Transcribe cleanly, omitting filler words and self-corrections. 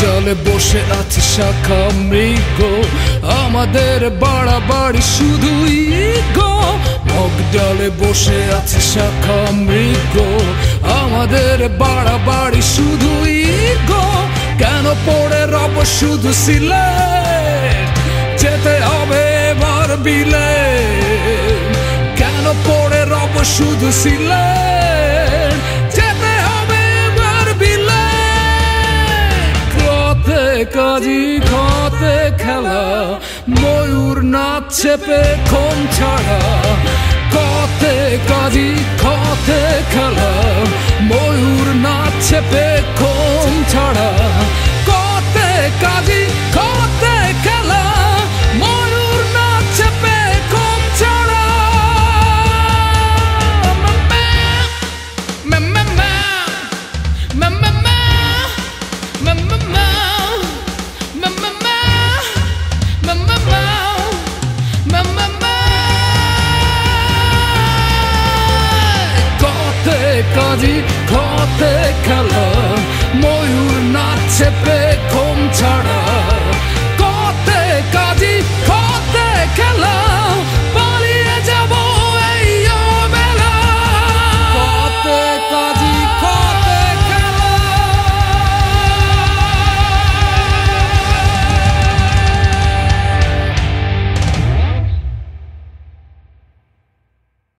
ডালে বসে আছে শাখা মৃগ, আমাদের বাড়াবাড়ি শুধুই গো। মগ ডালে বসে আছে শাখা মৃগ, আমাদের বাড়াবাড়ি শুধুই গো। কেন পড়ে রব শুধু সিলেট, যেতে হবে এবার বিলেত। কেন পড়ে রব শুধু সিলেট, যেতে হবে এবার বিলেত। ক্রতে কাজী খতে খেলা, ময়ূর নাচছে পেখম ছাড়া। কতে কাজী খতে খেলা, ময়ূর নাচছে পেখম ছাড়া। কতে কাজী খতে খেলা, ময়ূর নাচছে পেখম ছাড়া। কাজী খতে খেলা, ময়ূর নাচছে।